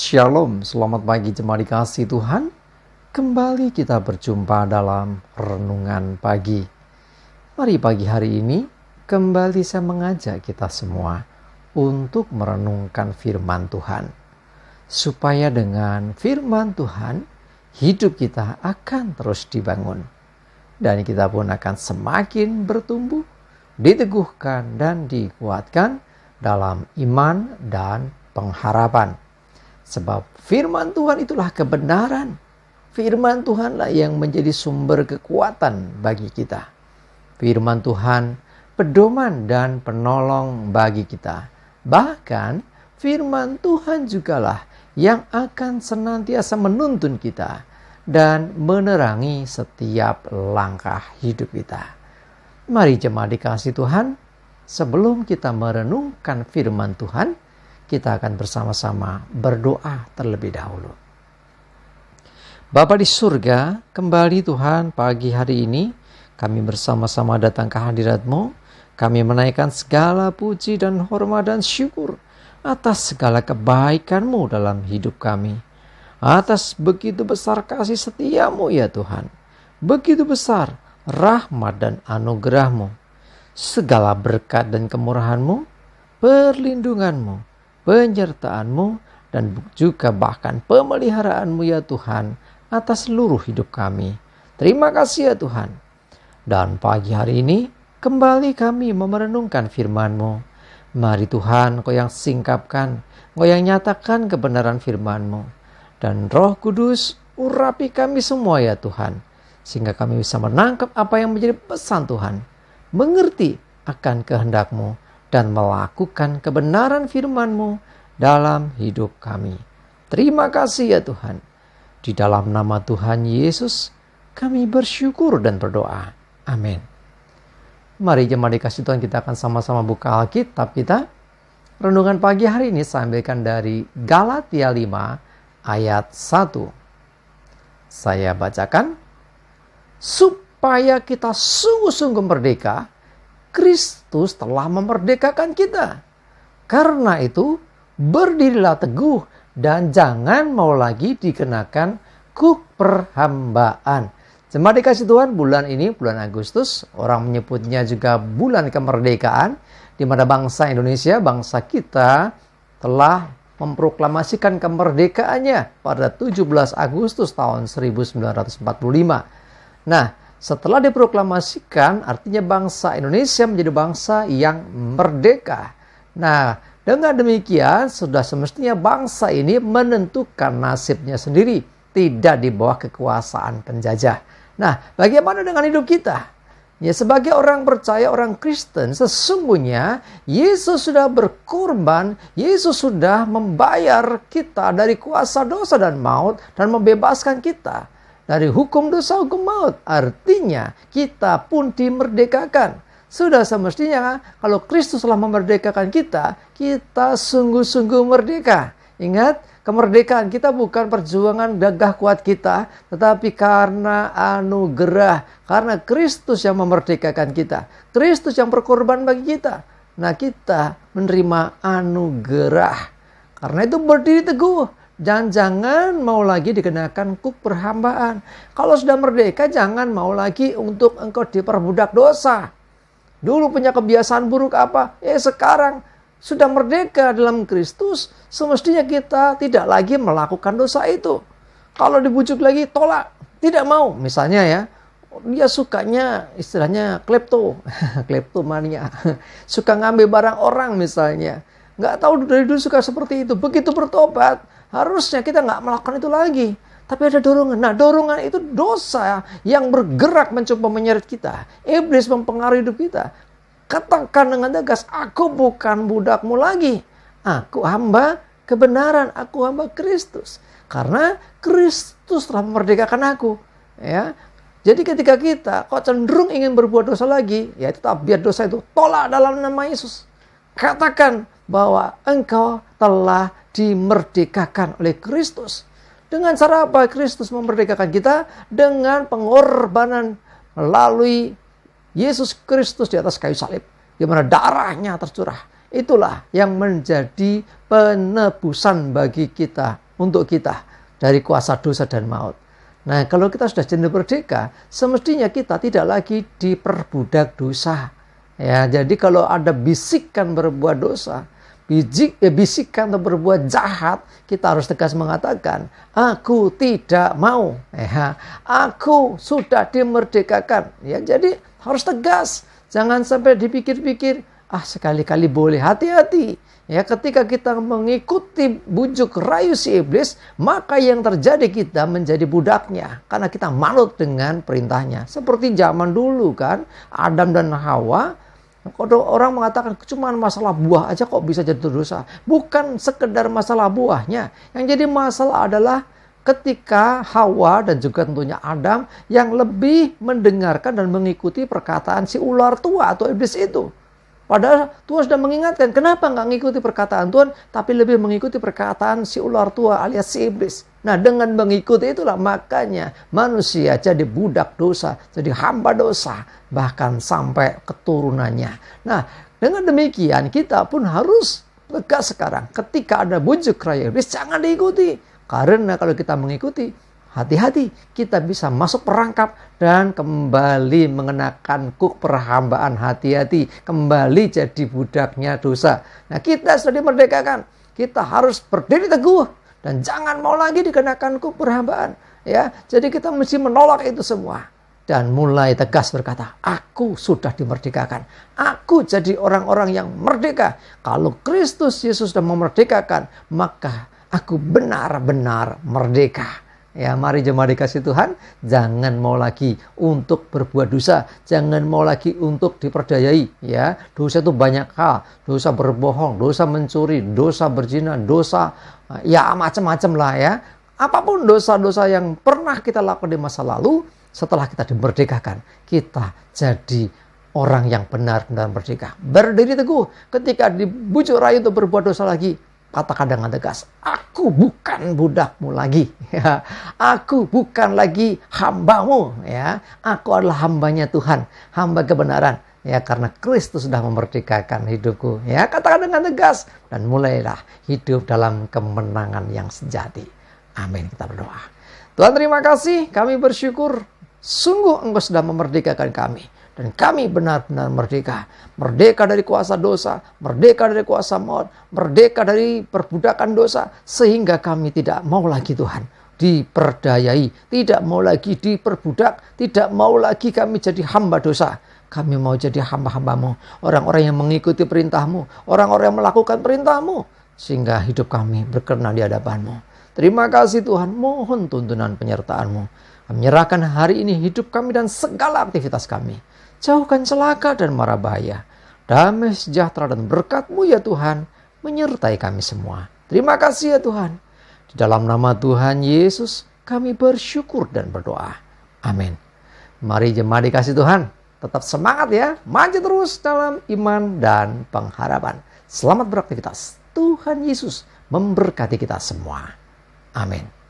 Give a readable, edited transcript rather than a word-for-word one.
Shalom, selamat pagi jemaat dikasih Tuhan. Kembali kita berjumpa dalam renungan pagi. Mari pagi hari ini kembali saya mengajak kita semua untuk merenungkan firman Tuhan. Supaya dengan firman Tuhan hidup kita akan terus dibangun. Dan kita pun akan semakin bertumbuh, diteguhkan dan dikuatkan dalam iman dan pengharapan. Sebab firman Tuhan itulah kebenaran. Firman Tuhanlah yang menjadi sumber kekuatan bagi kita. Firman Tuhan pedoman dan penolong bagi kita. Bahkan firman Tuhan jugalah yang akan senantiasa menuntun kita dan menerangi setiap langkah hidup kita. Mari jemaat dikasih Tuhan, sebelum kita merenungkan firman Tuhan, kita akan bersama-sama berdoa terlebih dahulu. Bapa di surga, kembali Tuhan pagi hari ini kami bersama-sama datang ke hadirat-Mu. Kami menaikkan segala puji dan hormat dan syukur atas segala kebaikan-Mu dalam hidup kami. Atas begitu besar kasih setia-Mu ya Tuhan. Begitu besar rahmat dan anugerah-Mu. Segala berkat dan kemurahan-Mu, perlindungan-Mu, penyertaan-Mu, dan juga bahkan pemeliharaanmu ya Tuhan atas seluruh hidup kami. Terima kasih ya Tuhan. Dan pagi hari ini kembali kami merenungkan firman-Mu. Mari Tuhan, Kau yang singkapkan, Kau yang nyatakan kebenaran firman-Mu. Dan Roh Kudus urapi kami semua ya Tuhan, sehingga kami bisa menangkap apa yang menjadi pesan Tuhan, mengerti akan kehendak-Mu, dan melakukan kebenaran firman-Mu dalam hidup kami. Terima kasih ya Tuhan. Di dalam nama Tuhan Yesus, kami bersyukur dan berdoa. Amin. Mari jemaat dikasih Tuhan, kita akan sama-sama buka Alkitab kita. Renungan pagi hari ini saya ambilkan dari Galatia 5 ayat 1. Saya bacakan. Supaya kita sungguh-sungguh merdeka, Kristus telah memerdekakan kita. Karena itu, berdirilah teguh dan jangan mau lagi dikenakan kuk perhambaan. Jemaat dikasih Tuhan, bulan ini, bulan Agustus, orang menyebutnya juga bulan kemerdekaan, di mana bangsa Indonesia, bangsa kita, telah memproklamasikan kemerdekaannya pada 17 Agustus tahun 1945. Nah, setelah diproklamasikan, artinya bangsa Indonesia menjadi bangsa yang merdeka. Nah, dengan demikian, sudah semestinya bangsa ini menentukan nasibnya sendiri, tidak di bawah kekuasaan penjajah. Nah, bagaimana dengan hidup kita? Ya, sebagai orang percaya, orang Kristen, sesungguhnya Yesus sudah berkorban, Yesus sudah membayar kita dari kuasa dosa dan maut, dan membebaskan kita dari hukum dosa, hukum maut. Artinya kita pun dimerdekakan. Sudah semestinya kalau Kristus telah memerdekakan kita, kita sungguh-sungguh merdeka. Ingat, kemerdekaan kita bukan perjuangan gagah kuat kita, tetapi karena anugerah, karena Kristus yang memerdekakan kita, Kristus yang berkorban bagi kita. Nah, kita menerima anugerah. Karena itu berdiri teguh. Jangan mau lagi dikenakan kuk perhambaan. Kalau sudah merdeka, jangan mau lagi untuk engkau diperbudak dosa. Dulu punya kebiasaan buruk apa? Sekarang sudah merdeka dalam Kristus, semestinya kita tidak lagi melakukan dosa itu. Kalau dibujuk lagi, tolak. Tidak mau. Misalnya ya, dia sukanya istilahnya kleptomania. Suka ngambil barang orang misalnya. Nggak tahu dari dulu suka seperti itu. Begitu bertobat, harusnya kita nggak melakukan itu lagi. Tapi ada dorongan. Nah, dorongan itu dosa yang bergerak mencoba menyeret kita. Iblis mempengaruhi hidup kita. Katakan dengan tegas, aku bukan budakmu lagi. Aku hamba kebenaran. Aku hamba Kristus. Karena Kristus telah memerdekakan aku. Ya. Jadi ketika kita kok cenderung ingin berbuat dosa lagi, ya tetap biar dosa itu tolak dalam nama Yesus. Katakan bahwa engkau telah dimerdekakan oleh Kristus. Dengan cara apa Kristus memerdekakan kita? Dengan pengorbanan melalui Yesus Kristus di atas kayu salib, di mana darahnya tercurah. Itulah yang menjadi penebusan bagi kita untuk kita dari kuasa dosa dan maut. Nah, kalau kita sudah jadi merdeka, semestinya kita tidak lagi diperbudak dosa. Ya, jadi kalau ada bisikan berbuat dosa, bisikan atau berbuat jahat, kita harus tegas mengatakan, aku tidak mau. Ya, aku sudah dimerdekakan. Ya, jadi harus tegas. Jangan sampai dipikir-pikir, sekali-kali boleh. Hati-hati. Ya, ketika kita mengikuti bujuk rayu si iblis, maka yang terjadi kita menjadi budaknya. Karena kita manut dengan perintahnya. Seperti zaman dulu kan, Adam dan Hawa. Kalau orang mengatakan cuma masalah buah aja kok bisa jadi dosa. Bukan sekedar masalah buahnya. Yang jadi masalah adalah ketika Hawa dan juga tentunya Adam yang lebih mendengarkan dan mengikuti perkataan si ular tua atau iblis itu. Padahal Tuhan sudah mengingatkan, kenapa nggak mengikuti perkataan Tuhan, tapi lebih mengikuti perkataan si ular tua alias si iblis. Nah, dengan mengikuti itulah makanya manusia jadi budak dosa, jadi hamba dosa, bahkan sampai keturunannya. Nah, dengan demikian kita pun harus tegas sekarang. Ketika ada bujuk rayu iblis, jangan diikuti. Karena kalau kita mengikuti, hati-hati, kita bisa masuk perangkap dan kembali mengenakan kuk perhambaan. Hati-hati, kembali jadi budaknya dosa. Nah, kita sudah dimerdekakan. Kita harus berdiri teguh dan jangan mau lagi dikenakan kuk perhambaan. Ya, jadi kita mesti menolak itu semua dan mulai tegas berkata, aku sudah dimerdekakan. Aku jadi orang-orang yang merdeka. Kalau Kristus Yesus sudah memerdekakan, maka aku benar-benar merdeka. Ya, mari jemaat dikasih Tuhan, jangan mau lagi untuk berbuat dosa, jangan mau lagi untuk diperdayai. Ya, dosa itu banyak hal, dosa berbohong, dosa mencuri, dosa berzina, dosa ya macam-macam lah ya. Apapun dosa-dosa yang pernah kita lakukan di masa lalu, setelah kita dimerdekakan, kita jadi orang yang benar-benar merdeka. Berdiri teguh ketika dibujuk rayu untuk berbuat dosa lagi. Katakan dengan tegas, aku bukan budakmu lagi. Ya, aku bukan lagi hambamu. Ya, aku adalah hambanya Tuhan, hamba kebenaran. Ya, karena Kristus sudah memerdekakan hidupku. Ya, katakan dengan tegas dan mulailah hidup dalam kemenangan yang sejati. Amin. Kita berdoa. Tuhan, terima kasih. Kami bersyukur. Sungguh Engkau sudah memerdekakan kami. Dan kami benar-benar merdeka. Merdeka dari kuasa dosa, merdeka dari kuasa maut, merdeka dari perbudakan dosa. Sehingga kami tidak mau lagi Tuhan diperdayai, tidak mau lagi diperbudak, tidak mau lagi kami jadi hamba dosa. Kami mau jadi hamba-hambamu, orang-orang yang mengikuti perintahmu, orang-orang yang melakukan perintahmu. Sehingga hidup kami berkenan di hadapanmu. Terima kasih Tuhan, mohon tuntunan penyertaanmu. Kami menyerahkan hari ini hidup kami dan segala aktivitas kami. Jauhkan celaka dan mara bahaya. Damai sejahtera dan berkat-Mu ya Tuhan menyertai kami semua. Terima kasih ya Tuhan. Di dalam nama Tuhan Yesus kami bersyukur dan berdoa. Amin. Mari jemaat dikasih Tuhan, tetap semangat ya. Maju terus dalam iman dan pengharapan. Selamat beraktivitas. Tuhan Yesus memberkati kita semua. Amin.